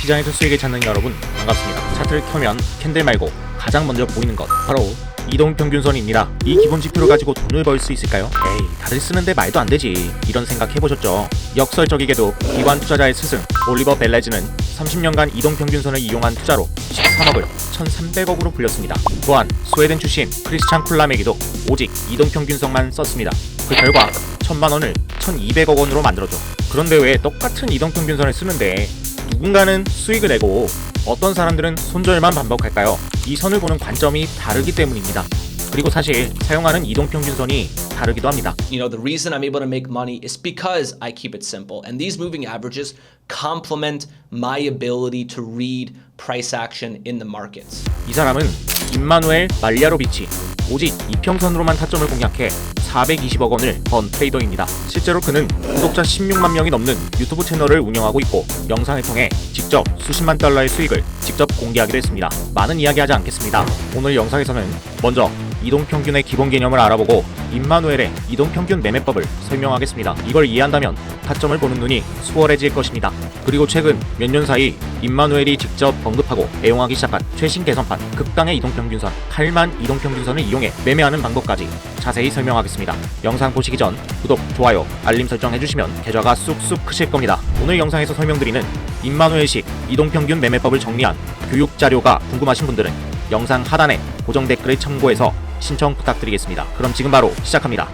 시장에서 수익을 찾는 여러분 반갑습니다. 차트를 켜면 캔들 말고 가장 먼저 보이는 것 바로 이동평균선입니다. 이 기본 지표를 가지고 돈을 벌 수 있을까요? 에이, 다들 쓰는데 말도 안 되지. 이런 생각 해보셨죠? 역설적이게도 기관 투자자의 스승 올리버 벨레즈는 30년간 이동평균선을 이용한 투자로 13억을 1,300억으로 불렸습니다. 또한 스웨덴 출신 크리스찬 쿨라메기도 오직 이동평균선만 썼습니다. 그 결과 1,000만 원을 1,200억 원으로 만들었죠. 그런데 왜 똑같은 이동평균선을 쓰는데 누군가는 수익을 내고 어떤 사람들은 손절만 반복할까요? 이 선을 보는 관점이 다르기 때문입니다. 그리고 사실 사용하는 이동평균선이 다르기도 합니다. You know, the reason I'm able to make money is because I keep it simple. And these moving averages complement my ability to read price action in the markets. 이 사람은 임마누엘 말리아로비치, 오직 이평선으로만 타점을 공략해 420억 원을 번 트레이더입니다. 실제로 그는 구독자 16만 명이 넘는 유튜브 채널을 운영하고 있고 영상을 통해 직접 수십만 달러의 수익을 직접 공개하기도 했습니다. 많은 이야기하지 않겠습니다. 오늘 영상에서는 먼저 이동평균의 기본 개념을 알아보고 임마누엘의 이동평균 매매법을 설명하겠습니다. 이걸 이해한다면 타점을 보는 눈이 수월해질 것입니다. 그리고 최근 몇 년 사이 임마누엘이 직접 언급하고 애용하기 시작한 최신 개선판 극강의 이동평균선 8만 이동평균선을 이용해 매매하는 방법까지 자세히 설명하겠습니다. 영상 보시기 전 구독, 좋아요, 알림 설정 해주시면 계좌가 쑥쑥 크실 겁니다. 오늘 영상에서 설명드리는 임마누엘식 이동평균 매매법을 정리한 교육 자료가 궁금하신 분들은 영상 하단에 고정 댓글을 참고해서 신청 부탁드리겠습니다. 그럼 지금 바로 시작합니다.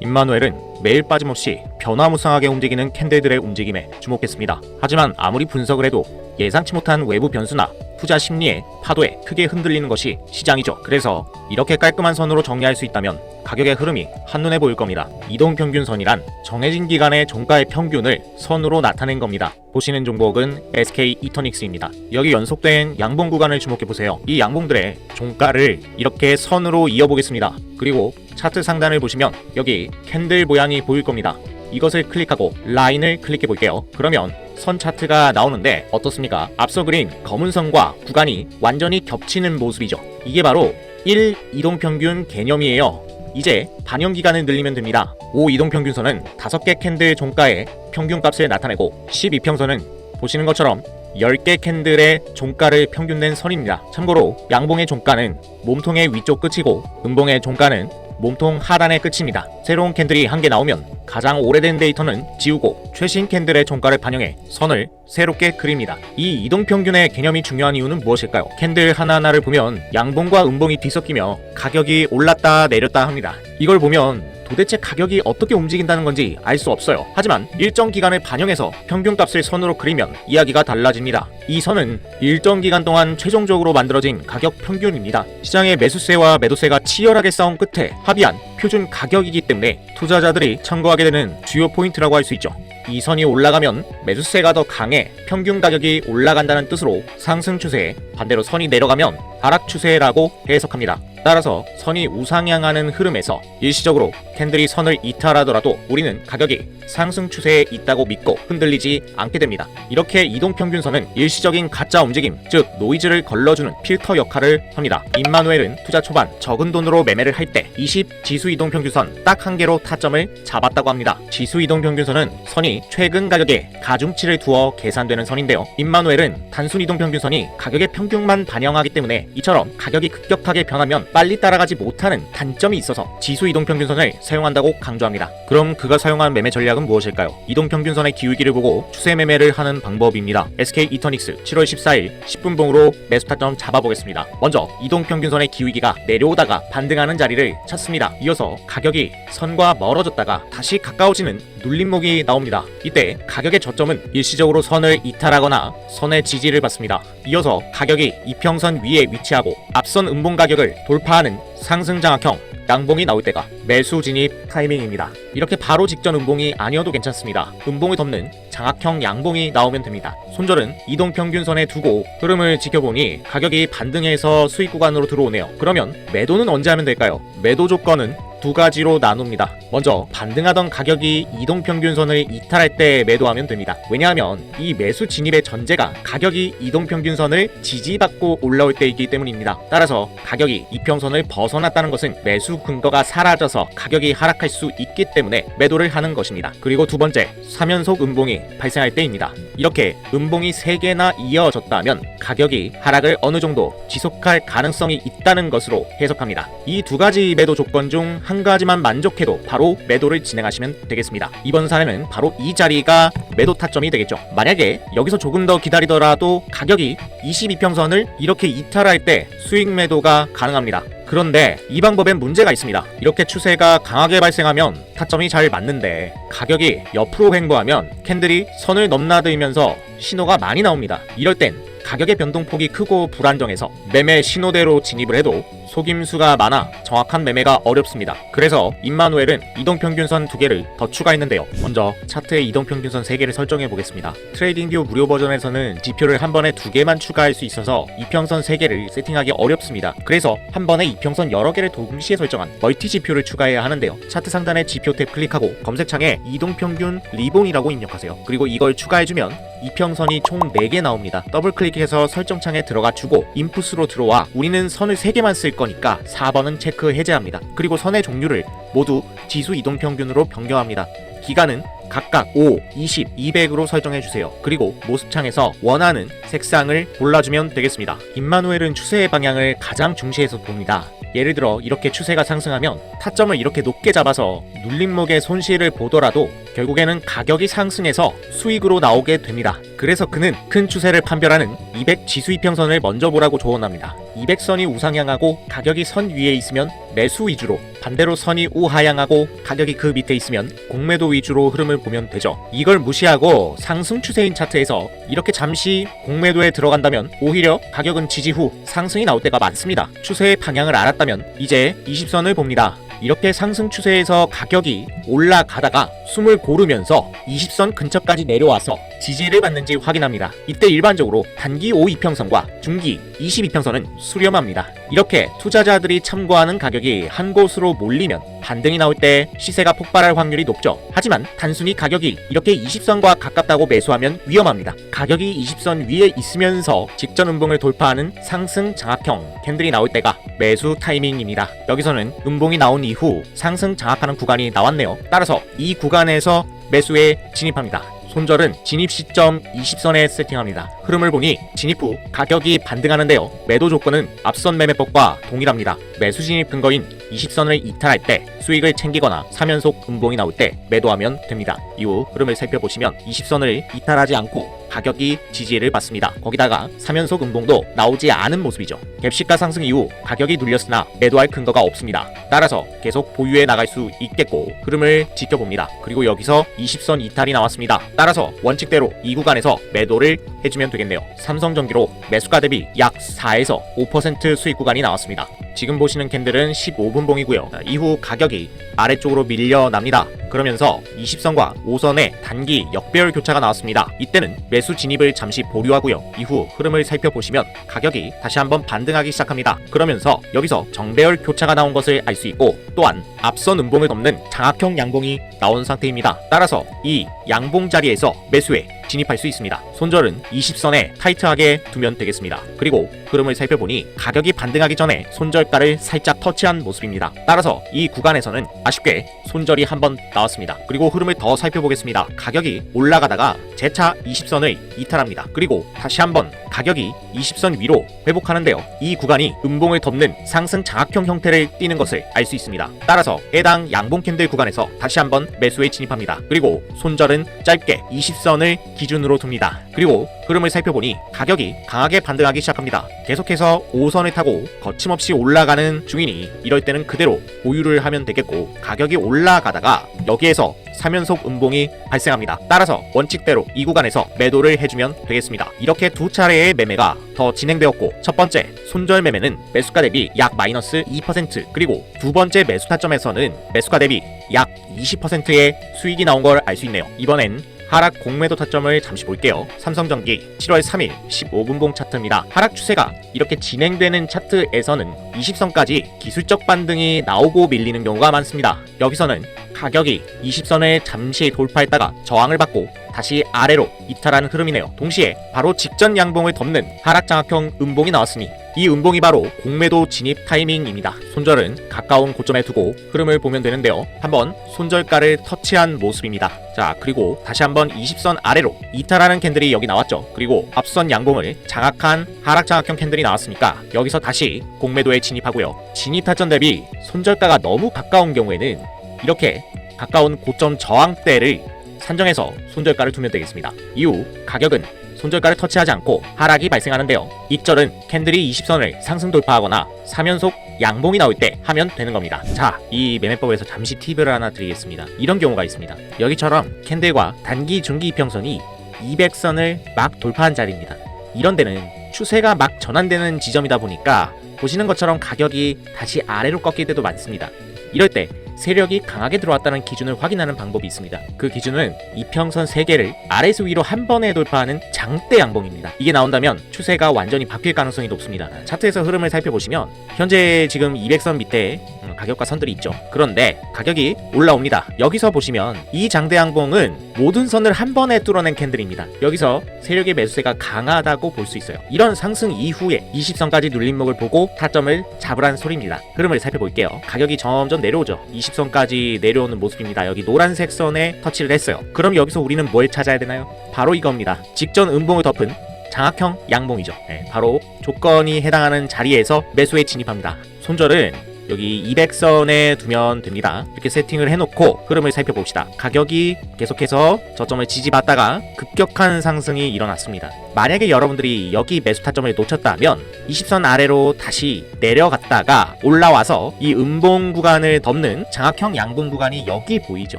임마누엘은 매일 빠짐없이 변화무쌍하게 움직이는 캔들들의 움직임에 주목했습니다. 하지만 아무리 분석을 해도 예상치 못한 외부 변수나 투자 심리의 파도에 크게 흔들리는 것이 시장이죠. 그래서 이렇게 깔끔한 선으로 정리할 수 있다면 가격의 흐름이 한눈에 보일 겁니다. 이동평균선이란 정해진 기간의 종가의 평균을 선으로 나타낸 겁니다. 보시는 종목은 SK 이터닉스입니다. 여기 연속된 양봉 구간을 주목해보세요. 이 양봉들의 종가를 이렇게 선으로 이어보겠습니다. 그리고 차트 상단을 보시면 여기 캔들 모양이 보일 겁니다. 이것을 클릭하고 라인을 클릭해 볼게요. 그러면 선 차트가 나오는데 어떻습니까? 앞서 그린 검은 선과 구간이 완전히 겹치는 모습이죠. 이게 바로 1 이동평균 개념이에요. 이제 반영 기간을 늘리면 됩니다. 5 이동평균선은 5개 캔들 종가의 평균값을 나타내고 12평선은 보시는 것처럼 10개 캔들의 종가를 평균낸 선입니다. 참고로 양봉의 종가는 몸통의 위쪽 끝이고 음봉의 종가는 몸통 하단의 끝입니다. 새로운 캔들이 한 개 나오면 가장 오래된 데이터는 지우고 최신 캔들의 종가를 반영해 선을 새롭게 그립니다. 이 이동평균의 개념이 중요한 이유는 무엇일까요? 캔들 하나하나를 보면 양봉과 음봉이 뒤섞이며 가격이 올랐다 내렸다 합니다. 이걸 보면 도대체 가격이 어떻게 움직인다는 건지 알 수 없어요. 하지만 일정 기간을 반영해서 평균값을 선으로 그리면 이야기가 달라집니다. 이 선은 일정 기간 동안 최종적으로 만들어진 가격 평균입니다. 시장의 매수세와 매도세가 치열하게 싸운 끝에 합의한 표준 가격이기 때문에 투자자들이 참고하게 되는 주요 포인트라고 할 수 있죠. 이 선이 올라가면 매수세가 더 강해 평균 가격이 올라간다는 뜻으로 상승 추세, 반대로 선이 내려가면 하락 추세라고 해석합니다. 따라서 선이 우상향하는 흐름에서 일시적으로 캔들이 선을 이탈하더라도 우리는 가격이 상승 추세에 있다고 믿고 흔들리지 않게 됩니다. 이렇게 이동평균선은 일시적인 가짜 움직임, 즉 노이즈를 걸러주는 필터 역할을 합니다. 임마누엘은 투자 초반 적은 돈으로 매매를 할 때 20 지수 이동평균선 딱 한 개로 타점을 잡았다고 합니다. 지수 이동평균선은 선이 최근 가격에 가중치를 두어 계산되는 선인데요. 임마누엘은 단순 이동평균선이 가격의 평균만 반영하기 때문에 이처럼 가격이 급격하게 변하면 빨리 따라가지 못하는 단점이 있어서 지수 이동평균선을 사용한다고 강조합니다. 그럼 그가 사용한 매매 전략은 무엇일까요? 이동평균선의 기울기를 보고 추세 매매를 하는 방법입니다. SK 이터닉스 7월 14일 10분봉으로 매수 타점 잡아보겠습니다. 먼저 이동평균선의 기울기가 내려오다가 반등하는 자리를 찾습니다. 이어서 가격이 선과 멀어졌다가 다시 가까워지는 눌림목이 나옵니다. 이때 가격의 저점은 일시적으로 선을 이탈하거나 선의 지지를 받습니다. 이어서 가격이 이평선 위에 위치하고 앞선 음봉 가격을 돌파하는 상승 장악형 양봉이 나올 때가 매수 진입 타이밍입니다. 이렇게 바로 직전 음봉이 아니어도 괜찮습니다. 음봉을 덮는 장악형 양봉이 나오면 됩니다. 손절은 이동평균선에 두고 흐름을 지켜보니 가격이 반등해서 수익 구간으로 들어오네요. 그러면 매도는 언제 하면 될까요? 매도 조건은 두 가지로 나눕니다. 먼저 반등하던 가격이 이동평균선을 이탈할 때 매도하면 됩니다. 왜냐하면 이 매수 진입의 전제가 가격이 이동평균선을 지지받고 올라올 때이기 때문입니다. 따라서 가격이 이평선을 벗어났다는 것은 매수 근거가 사라져서 따라서 가격이 하락할 수 있기 때문에 매도를 하는 것입니다. 그리고 두 번째, 3연속 음봉이 발생할 때입니다. 이렇게 음봉이 3개나 이어졌다면 가격이 하락을 어느 정도 지속할 가능성이 있다는 것으로 해석합니다. 이 두 가지 매도 조건 중 한 가지만 만족해도 바로 매도를 진행하시면 되겠습니다. 이번 사례는 바로 이 자리가 매도 타점이 되겠죠. 만약에 여기서 조금 더 기다리더라도 가격이 22평선을 이렇게 이탈할 때 수익 매도가 가능합니다. 그런데 이 방법엔 문제가 있습니다. 이렇게 추세가 강하게 발생하면 타점이 잘 맞는데 가격이 옆으로 횡보하면 캔들이 선을 넘나들면서 신호가 많이 나옵니다. 이럴 땐 가격의 변동폭이 크고 불안정해서 매매 신호대로 진입을 해도 속임수가 많아 정확한 매매가 어렵습니다. 그래서 인마누엘은 이동평균선 2개를 더 추가했는데요. 먼저 차트의 이동평균선 3개를 설정해 보겠습니다. 트레이딩뷰 무료 버전에서는 지표를 한 번에 2개만 추가할 수 있어서 이평선 3개를 세팅하기 어렵습니다. 그래서 한 번에 이평선 여러 개를 동시에 설정한 멀티 지표를 추가해야 하는데요. 차트 상단의 지표 탭 클릭하고 검색창에 이동평균 리본이라고 입력하세요. 그리고 이걸 추가해주면 이평선이 총 4개 나옵니다. 더블 클릭해서 설정창에 들어가 주고 인풋으로 들어와 우리는 선을 3개만 쓸 거니까 4번은 체크 해제합니다. 그리고 선의 종류를 모두 지수 이동평균으로 변경합니다. 기간은 각각 5, 20, 200으로 설정해주세요. 그리고 모습창에서 원하는 색상을 골라주면 되겠습니다. 임마누엘은 추세의 방향을 가장 중시해서 봅니다. 예를 들어 이렇게 추세가 상승하면 타점을 이렇게 높게 잡아서 눌림목의 손실을 보더라도 결국에는 가격이 상승해서 수익으로 나오게 됩니다. 그래서 그는 큰 추세를 판별하는 200 지수 이평선을 먼저 보라고 조언합니다. 200선이 우상향하고 가격이 선 위에 있으면 매수 위주로, 반대로 선이 우하향하고 가격이 그 밑에 있으면 공매도 위주로 흐름을 보면 되죠. 이걸 무시하고 상승 추세인 차트에서 이렇게 잠시 공매도에 들어간다면 오히려 가격은 지지 후 상승이 나올 때가 많습니다. 추세의 방향을 알았다면 이제 20선을 봅니다. 이렇게 상승 추세에서 가격이 올라가다가 숨을 고르면서 20선 근처까지 내려와서 지지를 받는지 확인합니다. 이때 일반적으로 단기 5이평선과 중기 22평선은 수렴합니다. 이렇게 투자자들이 참고하는 가격이 한 곳으로 몰리면 반등이 나올 때 시세가 폭발할 확률이 높죠. 하지만 단순히 가격이 이렇게 20선과 가깝다고 매수하면 위험합니다. 가격이 20선 위에 있으면서 직전 음봉을 돌파하는 상승 장악형 캔들이 나올 때가 매수 타이밍입니다. 여기서는 음봉이 나온 이후 상승 장악하는 구간이 나왔네요. 따라서 이 구간에서 매수에 진입합니다. 손절은 진입 시점 20선에 세팅합니다. 흐름을 보니 진입 후 가격이 반등하는데요. 매도 조건은 앞선 매매법과 동일합니다. 매수 진입 근거인 20선을 이탈할 때 수익을 챙기거나 3연속 음봉이 나올 때 매도하면 됩니다. 이후 흐름을 살펴보시면 20선을 이탈하지 않고 가격이 지지를 받습니다. 거기다가 3연속 음봉도 나오지 않은 모습이죠. 갭시가 상승 이후 가격이 눌렸으나 매도할 근거가 없습니다. 따라서 계속 보유해 나갈 수 있겠고 흐름을 지켜봅니다. 그리고 여기서 20선 이탈이 나왔습니다. 따라서 원칙대로 이 구간에서 매도를 해주면 되겠네요. 삼성전기로 매수가 대비 약 4에서 5% 수익 구간이 나왔습니다. 지금 보시는 캔들은 15분봉이고요. 이후 가격이 아래쪽으로 밀려납니다. 그러면서 20선과 5선의 단기 역배열 교차가 나왔습니다. 이때는 매수 진입을 잠시 보류하고요. 이후 흐름을 살펴보시면 가격이 다시 한번 반등하기 시작합니다. 그러면서 여기서 정배열 교차가 나온 것을 알 수 있고 또한 앞선 음봉을 넘는 장악형 양봉이 나온 상태입니다. 따라서 이 양봉 자리에서 매수에 진입할 수 있습니다. 손절은 20선에 타이트하게 두면 되겠습니다. 그리고 흐름을 살펴보니 가격이 반등하기 전에 손절가를 살짝 터치한 모습입니다. 따라서 이 구간에서는 아쉽게 손절이 한번 나왔습니다. 그리고 흐름을 더 살펴보겠습니다. 가격이 올라가다가 재차 20선을 이탈합니다. 그리고 다시 한번 가격이 20선 위로 회복하는데요. 이 구간이 음봉을 덮는 상승 장악형 형태를 띠는 것을 알 수 있습니다. 따라서 해당 양봉 캔들 구간에서 다시 한번 매수에 진입합니다. 그리고 손절은 짧게 20선을 기준으로 둡니다. 그리고 흐름을 살펴보니 가격이 강하게 반등하기 시작합니다. 계속해서 5선을 타고 거침없이 올라가는 중이니 이럴 때는 그대로 보유를 하면 되겠고 가격이 올라가다가 여기에서 3연속 음봉이 발생합니다. 따라서 원칙대로 이 구간에서 매도를 해주면 되겠습니다. 이렇게 두 차례의 매매가 더 진행되었고 첫 번째 손절 매매는 매수가 대비 약 마이너스 2% 그리고 두 번째 매수 타점에서는 매수가 대비 약 20%의 수익이 나온 걸 알 수 있네요. 이번엔 하락 공매도 타점을 잠시 볼게요. 삼성전기 7월 3일 15분봉 차트입니다. 하락 추세가 이렇게 진행되는 차트에서는 20선까지 기술적 반등이 나오고 밀리는 경우가 많습니다. 여기서는 가격이 20선을 잠시 돌파했다가 저항을 받고 다시 아래로 이탈하는 흐름이네요. 동시에 바로 직전 양봉을 덮는 하락 장악형 음봉이 나왔으니 이 음봉이 바로 공매도 진입 타이밍입니다. 손절은 가까운 고점에 두고 흐름을 보면 되는데요. 한번 손절가를 터치한 모습입니다. 자, 그리고 다시 한번 20선 아래로 이탈하는 캔들이 여기 나왔죠. 그리고 앞선 양봉을 장악한 하락 장악형 캔들이 나왔으니까 여기서 다시 공매도에 진입하고요. 진입 타점 대비 손절가가 너무 가까운 경우에는 이렇게 가까운 고점 저항대를 산정해서 손절가를 두면 되겠습니다. 이후 가격은 손절가를 터치하지 않고 하락이 발생하는데요. 익절은 캔들이 20선을 상승 돌파하거나 3연속 양봉이 나올 때 하면 되는 겁니다. 자, 이 매매법에서 잠시 팁을 하나 드리겠습니다. 이런 경우가 있습니다. 여기처럼 캔들과 단기 중기 이평선이 200선을 막 돌파한 자리입니다. 이런 데는 추세가 막 전환되는 지점이다 보니까 보시는 것처럼 가격이 다시 아래로 꺾일 때도 많습니다. 이럴 때 세력이 강하게 들어왔다는 기준을 확인하는 방법이 있습니다. 그 기준은 이평선 3개를 아래에서 위로 한 번에 돌파하는 장대 양봉입니다. 이게 나온다면 추세가 완전히 바뀔 가능성이 높습니다. 차트에서 흐름을 살펴보시면 현재 지금 200선 밑에 가격과 선들이 있죠. 그런데 가격이 올라옵니다. 여기서 보시면 이 장대 양봉은 모든 선을 한 번에 뚫어낸 캔들입니다. 여기서 세력의 매수세가 강하다고 볼 수 있어요. 이런 상승 이후에 20선까지 눌림목을 보고 타점을 잡으라는 소리입니다. 흐름을 살펴볼게요. 가격이 점점 내려오죠. 20선까지 내려오는 모습입니다. 여기 노란색 선에 터치를 했어요. 그럼 여기서 우리는 뭘 찾아야 되나요? 바로 이겁니다. 직전 음봉을 덮은 장악형 양봉이죠. 바로 조건이 해당하는 자리에서 매수에 진입합니다. 손절은 여기 200선에 두면 됩니다. 이렇게 세팅을 해놓고 흐름을 살펴봅시다. 가격이 계속해서 저점을 지지받다가 급격한 상승이 일어났습니다. 만약에 여러분들이 여기 매수 타점을 놓쳤다면 20선 아래로 다시 내려갔다가 올라와서 이 음봉 구간을 덮는 장악형 양봉 구간이 여기 보이죠.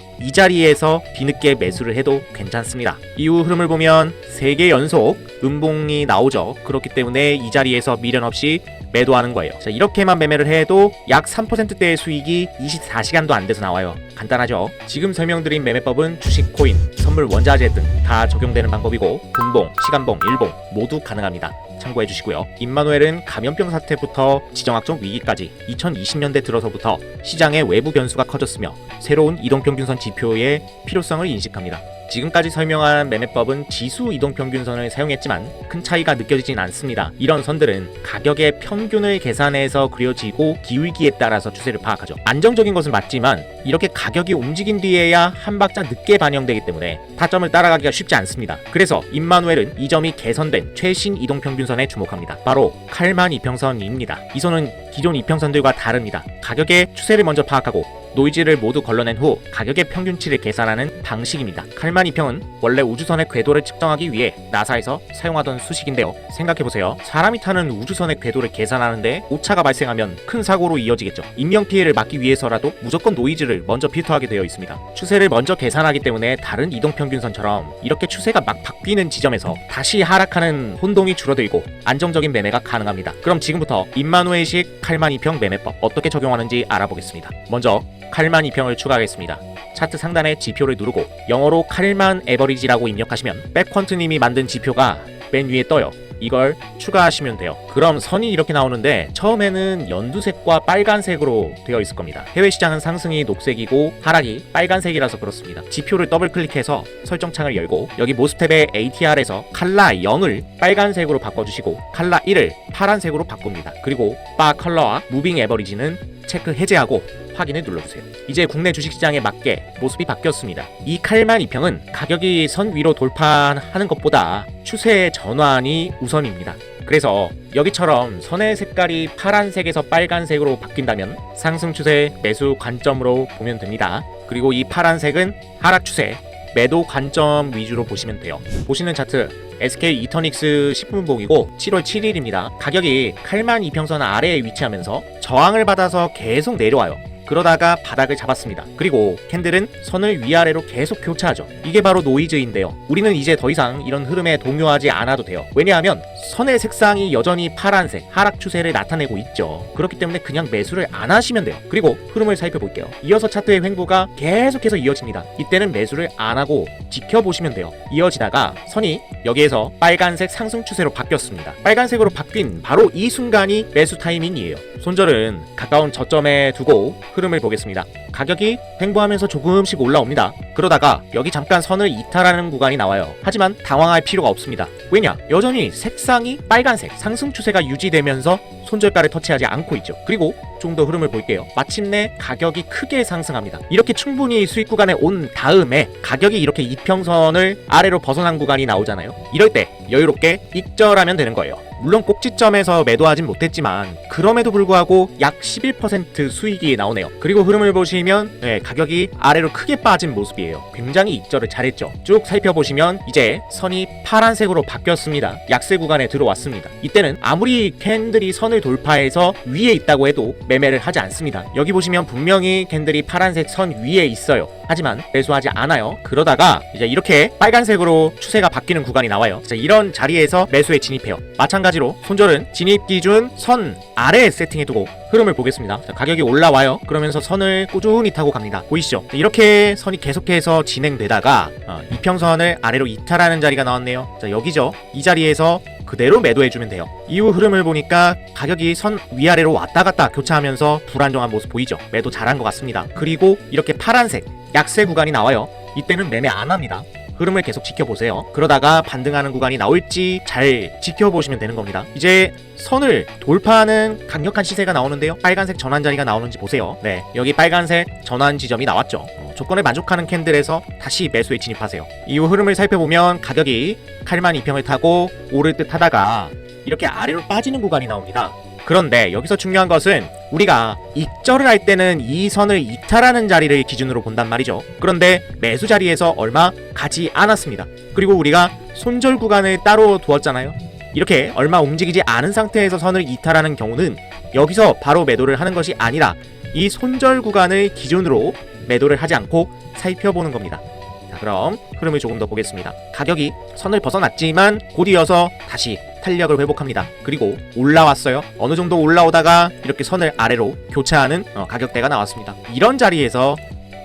이 자리에서 뒤늦게 매수를 해도 괜찮습니다. 이후 흐름을 보면 3개 연속 음봉이 나오죠. 그렇기 때문에 이 자리에서 미련 없이 매도하는 거예요. 자, 이렇게만 매매를 해도 약 3%대의 수익이 24시간도 안 돼서 나와요. 간단하죠? 지금 설명드린 매매법은 주식, 코인, 선물, 원자재 등 다 적용되는 방법이고 분봉, 시간봉, 일봉 모두 가능합니다. 참고해 주시고요. 임마누엘은 감염병 사태부터 지정학적 위기까지 2020년대 들어서부터 시장의 외부 변수가 커졌으며 새로운 이동평균선 지표의 필요성을 인식합니다. 지금까지 설명한 매매법은 지수 이동평균선을 사용했지만 큰 차이가 느껴지진 않습니다. 이런 선들은 가격의 평균을 계산해서 그려지고 기울기에 따라서 추세를 파악하죠. 안정적인 것은 맞지만 이렇게 가격이 움직인 뒤에야 한 박자 늦게 반영되기 때문에 타점을 따라가기가 쉽지 않습니다. 그래서 임마누엘은 이 점이 개선된 최신 이동평균선에 주목합니다. 바로 칼만 이평선입니다. 이 선은 기존 이평선들과 다릅니다. 가격의 추세를 먼저 파악하고 노이즈를 모두 걸러낸 후 가격의 평균치를 계산하는 방식입니다. 칼만 이평은 원래 우주선의 궤도를 측정하기 위해 나사에서 사용하던 수식인데요. 생각해보세요. 사람이 타는 우주선의 궤도를 계산하는데 오차가 발생하면 큰 사고로 이어지겠죠. 인명피해를 막기 위해서라도 무조건 노이즈를 먼저 필터하게 되어 있습니다. 추세를 먼저 계산하기 때문에 다른 이동평균선처럼 이렇게 추세가 막 바뀌는 지점에서 다시 하락하는 혼동이 줄어들고 안정적인 매매가 가능합니다. 그럼 지금부터 임마누엘식 칼만 이평 매매법 어떻게 적용하는지 알아보겠습니다. 먼저 칼만 이평을 추가하겠습니다. 차트 상단에 지표를 누르고 영어로 칼만 에버리지라고 입력하시면 백퀀트님이 만든 지표가 맨 위에 떠요. 이걸 추가하시면 돼요. 그럼 선이 이렇게 나오는데 처음에는 연두색과 빨간색으로 되어 있을 겁니다. 해외 시장은 상승이 녹색이고 하락이 빨간색이라서 그렇습니다. 지표를 더블 클릭해서 설정창을 열고 여기 모스탭의 ATR에서 칼라 0을 빨간색으로 바꿔주시고 칼라 1을 파란색으로 바꿉니다. 그리고 바 컬러와 무빙 에버리지는 체크 해제하고 확인을 눌러주세요. 이제 국내 주식시장에 맞게 모습이 바뀌었습니다. 이 칼만 이평은 가격이 선 위로 돌파하는 것보다 추세의 전환이 우선입니다. 그래서 여기처럼 선의 색깔이 파란색에서 빨간색으로 바뀐다면 상승 추세 매수 관점으로 보면 됩니다. 그리고 이 파란색은 하락 추세 매도 관점 위주로 보시면 돼요. 보시는 차트 SK 이터닉스 10분봉이고 7월 7일입니다. 가격이 칼만 이평선 아래에 위치하면서 저항을 받아서 계속 내려와요. 그러다가 바닥을 잡았습니다. 그리고 캔들은 선을 위아래로 계속 교차하죠. 이게 바로 노이즈인데요. 우리는 이제 더 이상 이런 흐름에 동요하지 않아도 돼요. 왜냐하면 선의 색상이 여전히 파란색 하락 추세를 나타내고 있죠. 그렇기 때문에 그냥 매수를 안 하시면 돼요. 그리고 흐름을 살펴볼게요. 이어서 차트의 횡보가 계속해서 이어집니다. 이때는 매수를 안 하고 지켜보시면 돼요. 이어지다가 선이 여기에서 빨간색 상승 추세로 바뀌었습니다. 빨간색으로 바뀐 바로 이 순간이 매수 타이밍이에요. 손절은 가까운 저점에 두고 흐름을 보겠습니다. 가격이 횡보하면서 조금씩 올라옵니다. 그러다가 여기 잠깐 선을 이탈하는 구간이 나와요. 하지만 당황할 필요가 없습니다. 왜냐? 여전히 색상이 빨간색 상승 추세가 유지되면서 손절가를 터치하지 않고 있죠. 그리고 좀 더 흐름을 볼게요. 마침내 가격이 크게 상승합니다. 이렇게 충분히 수익 구간에 온 다음에 가격이 이렇게 이평선을 아래로 벗어난 구간이 나오잖아요. 이럴 때 여유롭게 익절하면 되는 거예요. 물론 꼭지점에서 매도하진 못했지만 그럼에도 불구하고 약 11% 수익이 나오네요. 그리고 흐름을 보시면 가격이 아래로 크게 빠진 모습이에요. 굉장히 익절을 잘했죠. 쭉 살펴보시면 이제 선이 파란색으로 바뀌었습니다. 약세 구간에 들어왔습니다. 이때는 아무리 캔들이 선을 돌파해서 위에 있다고 해도 매매를 하지 않습니다. 여기 보시면 분명히 캔들이 파란색 선 위에 있어요. 하지만 매수하지 않아요. 그러다가 이제 이렇게 빨간색으로 추세가 바뀌는 구간이 나와요. 자, 이런 자리에서 매수에 진입해요. 마찬가지로 손절은 진입 기준 선 아래에 세팅해두고 흐름을 보겠습니다. 자, 가격이 올라와요. 그러면서 선을 꾸준히 타고 갑니다. 보이시죠? 이렇게 선이 계속해서 진행되다가 이평선을 아래로 이탈하는 자리가 나왔네요. 자, 여기죠. 이 자리에서 그대로 매도해주면 돼요. 이후 흐름을 보니까 가격이 선 위아래로 왔다 갔다 교차하면서 불안정한 모습 보이죠? 매도 잘한 것 같습니다. 그리고 이렇게 파란색 약세 구간이 나와요. 이때는 매매 안 합니다. 흐름을 계속 지켜보세요. 그러다가 반등하는 구간이 나올지 잘 지켜보시면 되는 겁니다. 이제 선을 돌파하는 강력한 시세가 나오는데요. 빨간색 전환 자리가 나오는지 보세요. 네, 여기 빨간색 전환 지점이 나왔죠. 조건에 만족하는 캔들에서 다시 매수에 진입하세요. 이후 흐름을 살펴보면 가격이 칼만 이평을 타고 오를 듯 하다가 이렇게 아래로 빠지는 구간이 나옵니다. 그런데 여기서 중요한 것은 우리가 익절을 할 때는 이 선을 이탈하는 자리를 기준으로 본단 말이죠. 그런데 매수 자리에서 얼마 가지 않았습니다. 그리고 우리가 손절 구간을 따로 두었잖아요. 이렇게 얼마 움직이지 않은 상태에서 선을 이탈하는 경우는 여기서 바로 매도를 하는 것이 아니라 이 손절 구간을 기준으로 매도를 하지 않고 살펴보는 겁니다. 자, 그럼 흐름을 조금 더 보겠습니다. 가격이 선을 벗어났지만 곧 이어서 다시 탄력을 회복합니다. 그리고 올라왔어요. 어느 정도 올라오다가 이렇게 선을 아래로 교차하는 가격대가 나왔습니다. 이런 자리에서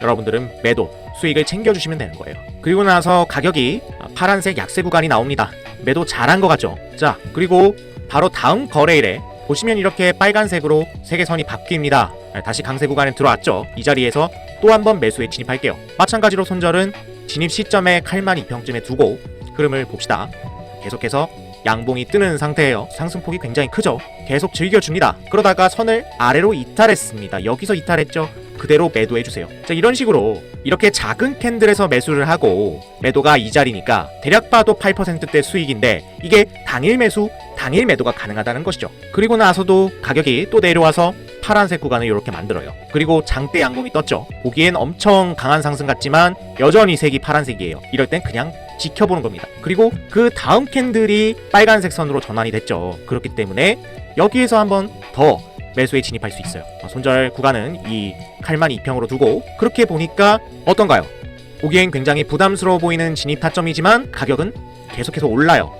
여러분들은 매도 수익을 챙겨주시면 되는 거예요. 그리고 나서 가격이 파란색 약세 구간이 나옵니다. 매도 잘한 것 같죠? 자, 그리고 바로 다음 거래일에 보시면 이렇게 빨간색으로 세계선이 바뀝니다. 다시 강세 구간에 들어왔죠. 이 자리에서 또 한 번 매수에 진입할게요. 마찬가지로 손절은 진입 시점에 칼만 이평쯤에 두고 흐름을 봅시다. 계속해서 양봉이 뜨는 상태예요. 상승폭이 굉장히 크죠. 계속 즐겨줍니다. 그러다가 선을 아래로 이탈했습니다. 여기서 이탈했죠. 그대로 매도해주세요. 자, 이런 식으로 이렇게 작은 캔들에서 매수를 하고 매도가 이 자리니까 대략 봐도 8%대 수익인데 이게 당일 매수, 당일 매도가 가능하다는 것이죠. 그리고 나서도 가격이 또 내려와서 파란색 구간을 이렇게 만들어요. 그리고 장대 양봉이 떴죠. 보기엔 엄청 강한 상승 같지만 여전히 색이 파란색이에요. 이럴 땐 그냥 지켜보는 겁니다. 그리고 그 다음 캔들이 빨간색 선으로 전환이 됐죠. 그렇기 때문에 여기에서 한번 더 매수에 진입할 수 있어요. 손절 구간은 이 칼만 이평으로 두고 그렇게 보니까 어떤가요? 보기엔 굉장히 부담스러워 보이는 진입 타점이지만 가격은 계속해서 올라요.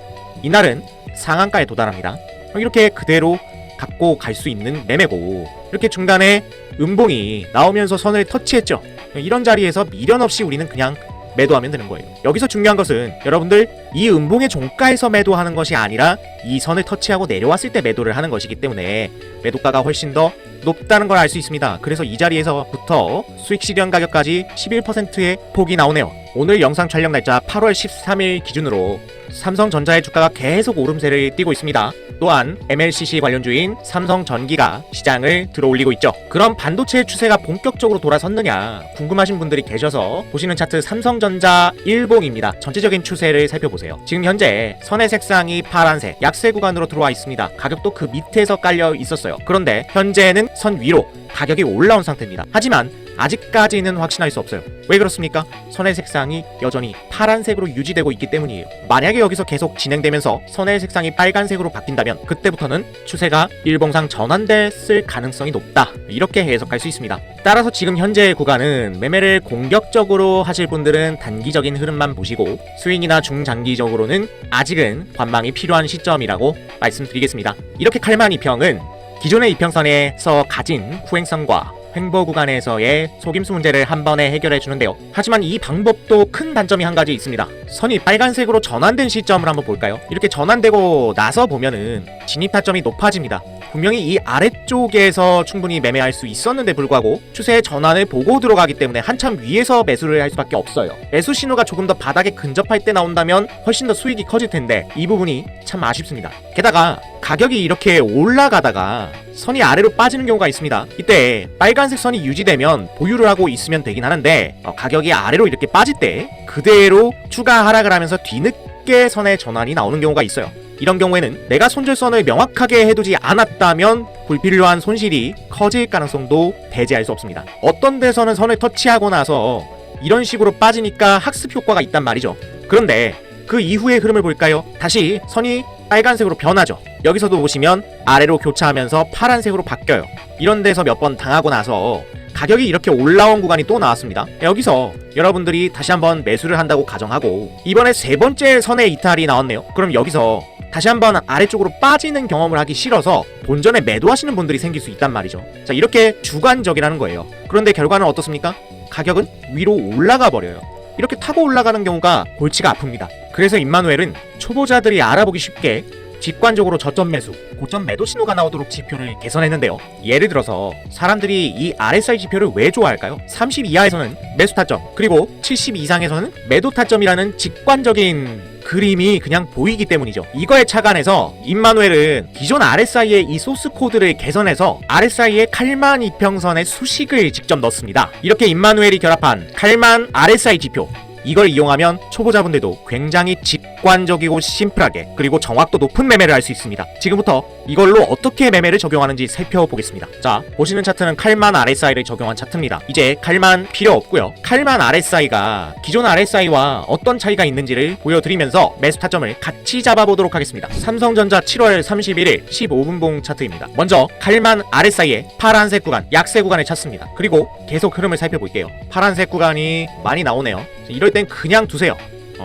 이날은 상한가에 도달합니다. 이렇게 그대로 갖고 갈 수 있는 매매고 이렇게 중간에 음봉이 나오면서 선을 터치했죠. 이런 자리에서 미련 없이 우리는 그냥 매도하면 되는 거예요. 여기서 중요한 것은 여러분들 이 음봉의 종가에서 매도하는 것이 아니라 이 선을 터치하고 내려왔을 때 매도를 하는 것이기 때문에 매도가가 훨씬 더 높다는 걸 알 수 있습니다. 그래서 이 자리에서부터 수익 실현 가격까지 11%의 폭이 나오네요. 오늘 영상 촬영 날짜 8월 13일 기준으로 삼성전자의 주가가 계속 오름세를 띠고 있습니다. 또한 MLCC 관련주인 삼성전기가 시장을 들어올리고 있죠. 그럼 반도체 추세가 본격적으로 돌아섰느냐 궁금하신 분들이 계셔서 보시는 차트 삼성전자 일봉입니다. 전체적인 추세를 살펴보세요. 지금 현재 선의 색상이 파란색 약세 구간으로 들어와 있습니다. 가격도 그 밑에서 깔려 있었어요. 그런데 현재는 선 위로 가격이 올라온 상태입니다. 하지만 아직까지는 확신할 수 없어요. 왜 그렇습니까? 선의 색상이 여전히 파란색으로 유지되고 있기 때문이에요. 만약에 여기서 계속 진행되면서 선의 색상이 빨간색으로 바뀐다면 그때부터는 추세가 일봉상 전환됐을 가능성이 높다. 이렇게 해석할 수 있습니다. 따라서 지금 현재의 구간은 매매를 공격적으로 하실 분들은 단기적인 흐름만 보시고 스윙이나 중장기적으로는 아직은 관망이 필요한 시점이라고 말씀드리겠습니다. 이렇게 칼만 이평은 기존의 이평선에서 가진 후행성과 횡보 구간에서의 속임수 문제를 한 번에 해결해 주는데요. 하지만 이 방법도 큰 단점이 한 가지 있습니다. 선이 빨간색으로 전환된 시점을 한번 볼까요? 이렇게 전환되고 나서 보면은 진입 타점이 높아집니다. 분명히 이 아래쪽에서 충분히 매매할 수 있었는데 불구하고 추세의 전환을 보고 들어가기 때문에 한참 위에서 매수를 할 수밖에 없어요. 매수 신호가 조금 더 바닥에 근접할 때 나온다면 훨씬 더 수익이 커질 텐데 이 부분이 참 아쉽습니다. 게다가 가격이 이렇게 올라가다가 선이 아래로 빠지는 경우가 있습니다. 이때 빨간색 선이 유지되면 보유를 하고 있으면 되긴 하는데 가격이 아래로 이렇게 빠질 때 그대로 추가 하락을 하면서 뒤늦게 선의 전환이 나오는 경우가 있어요. 이런 경우에는 내가 손절선을 명확하게 해두지 않았다면 불필요한 손실이 커질 가능성도 배제할 수 없습니다. 어떤 데서는 선을 터치하고 나서 이런 식으로 빠지니까 학습 효과가 있단 말이죠. 그런데 그 이후의 흐름을 볼까요? 다시 선이 빨간색으로 변하죠. 여기서도 보시면 아래로 교차하면서 파란색으로 바뀌어요. 이런 데서 몇 번 당하고 나서 가격이 이렇게 올라온 구간이 또 나왔습니다. 여기서 여러분들이 다시 한번 매수를 한다고 가정하고 이번에 세 번째 선의 이탈이 나왔네요. 그럼 여기서 다시 한번 아래쪽으로 빠지는 경험을 하기 싫어서 본전에 매도하시는 분들이 생길 수 있단 말이죠. 자, 이렇게 주관적이라는 거예요. 그런데 결과는 어떻습니까? 가격은 위로 올라가 버려요. 이렇게 타고 올라가는 경우가 골치가 아픕니다. 그래서 임마누엘은 초보자들이 알아보기 쉽게 직관적으로 저점 매수, 고점 매도 신호가 나오도록 지표를 개선했는데요. 예를 들어서 사람들이 이 RSI 지표를 왜 좋아할까요? 30 이하에서는 매수 타점, 그리고 70 이상에서는 매도 타점이라는 직관적인 그림이 그냥 보이기 때문이죠. 이거에 착안해서 임마누엘은 기존 RSI의 이 소스 코드를 개선해서 RSI의 칼만 이평선의 수식을 직접 넣습니다. 이렇게 임마누엘이 결합한 칼만 RSI 지표, 이걸 이용하면 초보자분들도 굉장히 직관적이고 심플하게 그리고 정확도 높은 매매를 할 수 있습니다. 지금부터 이걸로 어떻게 매매를 적용하는지 살펴보겠습니다. 자, 보시는 차트는 칼만 RSI를 적용한 차트입니다. 이제 칼만 필요 없고요. 칼만 RSI가 기존 RSI와 어떤 차이가 있는지를 보여드리면서 매수 타점을 같이 잡아보도록 하겠습니다. 삼성전자 7월 31일 15분봉 차트입니다. 먼저 칼만 RSI의 파란색 구간, 약세 구간을 찾습니다. 그리고 계속 흐름을 살펴볼게요. 파란색 구간이 많이 나오네요. 이럴 땐 그냥 두세요.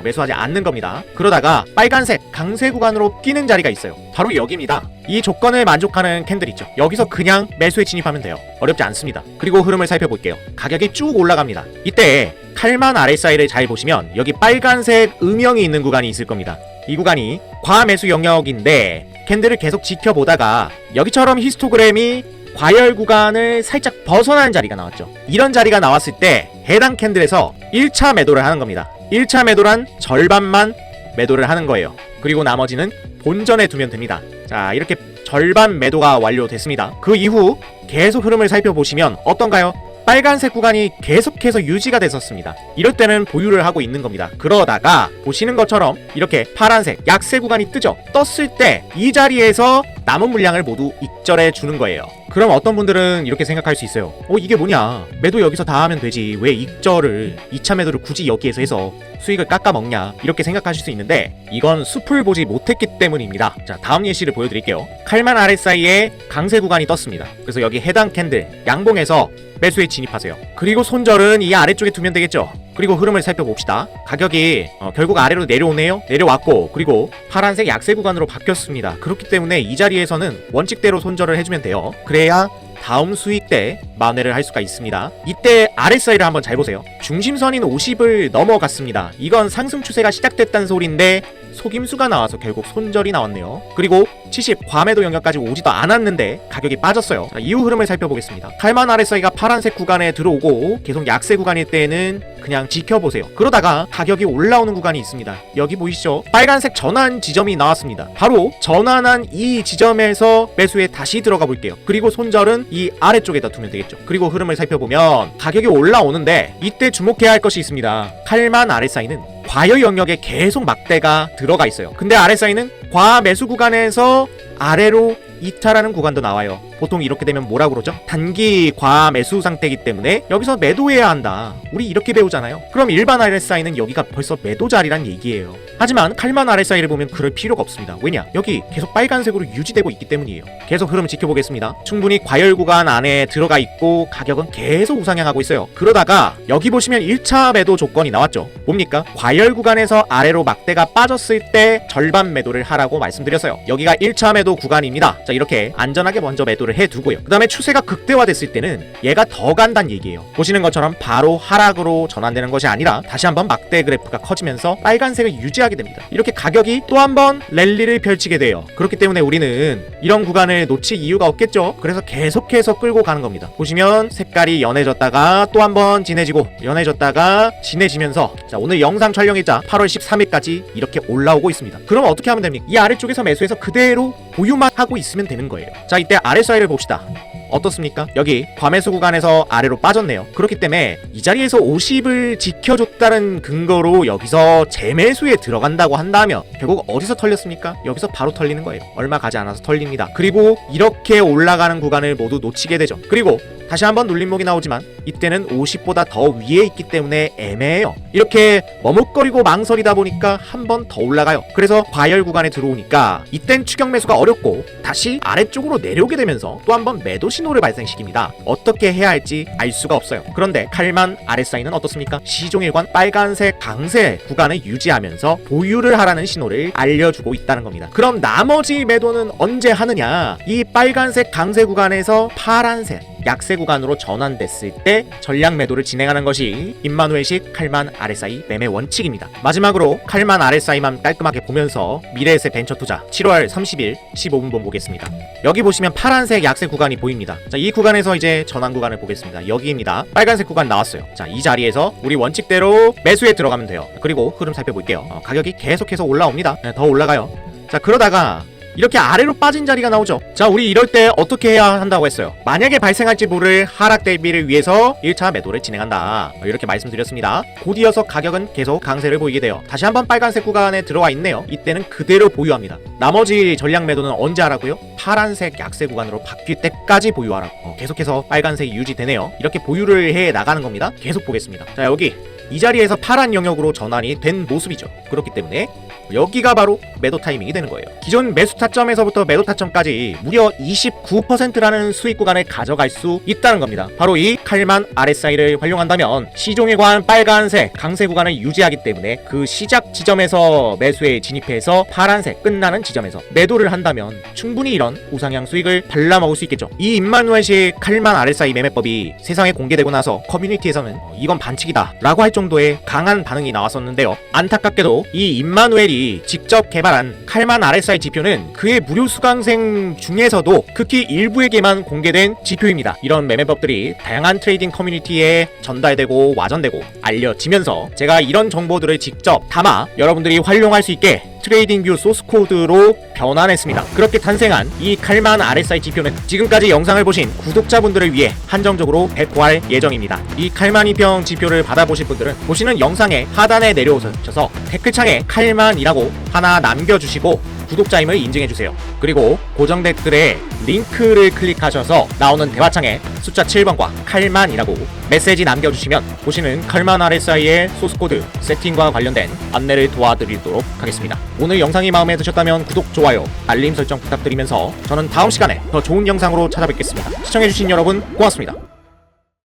매수하지 않는 겁니다. 그러다가 빨간색 강세 구간으로 끼는 자리가 있어요. 바로 여기입니다. 이 조건을 만족하는 캔들 있죠. 여기서 그냥 매수에 진입하면 돼요. 어렵지 않습니다. 그리고 흐름을 살펴볼게요. 가격이 쭉 올라갑니다. 이때 칼만 RSI를 잘 보시면 여기 빨간색 음영이 있는 구간이 있을 겁니다. 이 구간이 과매수 영역인데 캔들을 계속 지켜보다가 여기처럼 히스토그램이 과열 구간을 살짝 벗어나는 자리가 나왔죠. 이런 자리가 나왔을 때 해당 캔들에서 1차 매도를 하는 겁니다. 1차 매도란 절반만 매도를 하는 거예요. 그리고 나머지는 본전에 두면 됩니다. 자, 이렇게 절반 매도가 완료됐습니다. 그 이후 계속 흐름을 살펴보시면 어떤가요? 빨간색 구간이 계속해서 유지가 됐었습니다. 이럴 때는 보유를 하고 있는 겁니다. 그러다가 보시는 것처럼 이렇게 파란색 약세 구간이 뜨죠. 떴을 때 이 자리에서 남은 물량을 모두 익절해 주는 거예요. 그럼 어떤 분들은 이렇게 생각할 수 있어요. 이게 뭐냐, 매도 여기서 다 하면 되지, 왜 익절을 2차 매도를 굳이 여기에서 해서 수익을 깎아먹냐, 이렇게 생각하실 수 있는데 이건 숲을 보지 못했기 때문입니다. 자, 다음 예시를 보여드릴게요. 칼만 RSI에 강세 구간이 떴습니다. 그래서 여기 해당 캔들 양봉에서 매수에 진입하세요. 그리고 손절은 이 아래쪽에 두면 되겠죠. 그리고 흐름을 살펴봅시다. 가격이 결국 아래로 내려오네요. 내려왔고 그리고 파란색 약세 구간으로 바뀌었습니다. 그렇기 때문에 이 자리에서는 원칙대로 손절을 해주면 돼요. 그래야 다음 수익 때 만회를 할 수가 있습니다. 이때 RSI를 한번 잘 보세요. 중심선인 50을 넘어갔습니다. 이건 상승 추세가 시작됐다는 소리인데 속임수가 나와서 결국 손절이 나왔네요. 그리고 70 과매도 영역까지 오지도 않았는데 가격이 빠졌어요. 자, 이후 흐름을 살펴보겠습니다. 칼만 RSI가 파란색 구간에 들어오고 계속 약세 구간일 때는 그냥 지켜보세요. 그러다가 가격이 올라오는 구간이 있습니다. 여기 보이시죠? 빨간색 전환 지점이 나왔습니다. 바로 전환한 이 지점에서 매수에 다시 들어가 볼게요. 그리고 손절은 이 아래쪽에다 두면 되겠죠. 그리고 흐름을 살펴보면 가격이 올라오는데 이때 주목해야 할 것이 있습니다. 칼만 RSI는 과열 영역에 계속 막대가 들어가 있어요. 근데 RSI는 과매수 구간에서 아래로 이탈하는 구간도 나와요. 보통 이렇게 되면 뭐라 그러죠? 단기 과매수 상태이기 때문에 여기서 매도해야 한다. 우리 이렇게 배우잖아요. 그럼 일반 RSI는 여기가 벌써 매도 자리란 얘기예요. 하지만 칼만 RSI를 보면 그럴 필요가 없습니다. 왜냐? 여기 계속 빨간색으로 유지되고 있기 때문이에요. 계속 흐름 지켜보겠습니다. 충분히 과열 구간 안에 들어가 있고 가격은 계속 우상향하고 있어요. 그러다가 여기 보시면 1차 매도 조건이 나왔죠. 뭡니까? 과열 구간에서 아래로 막대가 빠졌을 때 절반 매도를 하라고 말씀드렸어요. 여기가 1차 매도 구간입니다. 자, 이렇게 안전하게 먼저 매도를 매도를 해두고요. 그 다음에 추세가 극대화됐을 때는 얘가 더 간다는 얘기예요. 보시는 것처럼 바로 하락으로 전환되는 것이 아니라 다시 한번 막대 그래프가 커지면서 빨간색을 유지하게 됩니다. 이렇게 가격이 또 한번 랠리를 펼치게 돼요. 그렇기 때문에 우리는 이런 구간을 놓칠 이유가 없겠죠. 그래서 계속해서 끌고 가는 겁니다. 보시면 색깔이 연해졌다가 또 한번 진해지고 연해졌다가 진해지면서 자, 오늘 영상 촬영일자 8월 13일까지 이렇게 올라오고 있습니다. 그럼 어떻게 하면 됩니까? 이 아래쪽에서 매수해서 그대로 보유만 하고 있으면 되는 거예요. 자, 이때 RSI를 봅시다. 어떻습니까? 여기 과매수 구간에서 아래로 빠졌네요. 그렇기 때문에 이 자리에서 50을 지켜줬다는 근거로 여기서 재매수에 들어간다고 한다면 결국 어디서 털렸습니까? 여기서 바로 털리는 거예요. 얼마 가지 않아서 털립니다. 그리고 이렇게 올라가는 구간을 모두 놓치게 되죠. 그리고 다시 한번 눌림목이 나오지만 이때는 50보다 더 위에 있기 때문에 애매해요. 이렇게 머뭇거리고 망설이다 보니까 한 번 더 올라가요. 그래서 과열 구간에 들어오니까 이땐 추격 매수가 어렵고 다시 아래쪽으로 내려오게 되면서 또 한 번 매도 신호를 발생시킵니다. 어떻게 해야 할지 알 수가 없어요. 그런데 칼만 RSI는 어떻습니까? 시종일관 빨간색 강세 구간을 유지하면서 보유를 하라는 신호를 알려주고 있다는 겁니다. 그럼 나머지 매도는 언제 하느냐? 이 빨간색 강세 구간에서 파란색 약세 구간으로 전환됐을 때 전략 매도를 진행하는 것이 임마누엘식 칼만 RSI 매매 원칙입니다. 마지막으로 칼만 RSI만 깔끔하게 보면서 미래에셋 벤처투자 7월 30일 15분봉 보겠습니다. 여기 보시면 파란색 약세 구간이 보입니다. 자, 이 구간에서 이제 전환 구간을 보겠습니다. 여기입니다. 빨간색 구간 나왔어요. 자, 이 자리에서 우리 원칙대로 매수에 들어가면 돼요. 그리고 흐름 살펴볼게요. 가격이 계속해서 올라옵니다. 네, 더 올라가요. 자, 그러다가 이렇게 아래로 빠진 자리가 나오죠. 자, 우리 이럴 때 어떻게 해야 한다고 했어요? 만약에 발생할지 모를 하락 대비를 위해서 1차 매도를 진행한다. 이렇게 말씀드렸습니다. 곧 이어서 가격은 계속 강세를 보이게 돼요. 다시 한번 빨간색 구간에 들어와 있네요. 이때는 그대로 보유합니다. 나머지 전략 매도는 언제 하라고요? 파란색 약세 구간으로 바뀔 때까지 보유하라고. 계속해서 빨간색이 유지되네요. 이렇게 보유를 해 나가는 겁니다. 계속 보겠습니다. 자, 여기 이 자리에서 파란 영역으로 전환이 된 모습이죠. 그렇기 때문에 여기가 바로 매도 타이밍이 되는 거예요. 기존 매수 타점에서부터 매도 타점까지 무려 29%라는 수익 구간을 가져갈 수 있다는 겁니다. 바로 이 칼만 RSI를 활용한다면 시종일관 빨간색 강세 구간을 유지하기 때문에 그 시작 지점에서 매수에 진입해서 파란색 끝나는 지점에서 매도를 한다면 충분히 이런 우상향 수익을 발라먹을 수 있겠죠. 이 임마누엘식 칼만 RSI 매매법이 세상에 공개되고 나서 커뮤니티에서는 이건 반칙이다 라고 할 정도의 강한 반응이 나왔었는데요. 안타깝게도 이 임마누엘이 직접 개발한 칼만 RSI 지표는 그의 무료 수강생 중에서도 극히 일부에게만 공개된 지표입니다. 이런 매매법들이 다양한 트레이딩 커뮤니티에 전달되고 와전되고 알려지면서 제가 이런 정보들을 직접 담아 여러분들이 활용할 수 있게 트레이딩뷰 소스 코드로 변환했습니다. 그렇게 탄생한 이 칼만 RSI 지표는 지금까지 영상을 보신 구독자분들을 위해 한정적으로 배포할 예정입니다. 이 칼만이평 지표를 받아보실 분들은 보시는 영상의 하단에 내려오셔서 댓글창에 칼만이라고 하나 남겨주시고 구독자임을 인증해주세요. 그리고 고정 댓글에 링크를 클릭하셔서 나오는 대화창에 숫자 7번과 칼만이라고 메시지 남겨주시면 보시는 칼만 RSI의 소스코드 세팅과 관련된 안내를 도와드리도록 하겠습니다. 오늘 영상이 마음에 드셨다면 구독, 좋아요, 알림 설정 부탁드리면서 저는 다음 시간에 더 좋은 영상으로 찾아뵙겠습니다. 시청해주신 여러분 고맙습니다.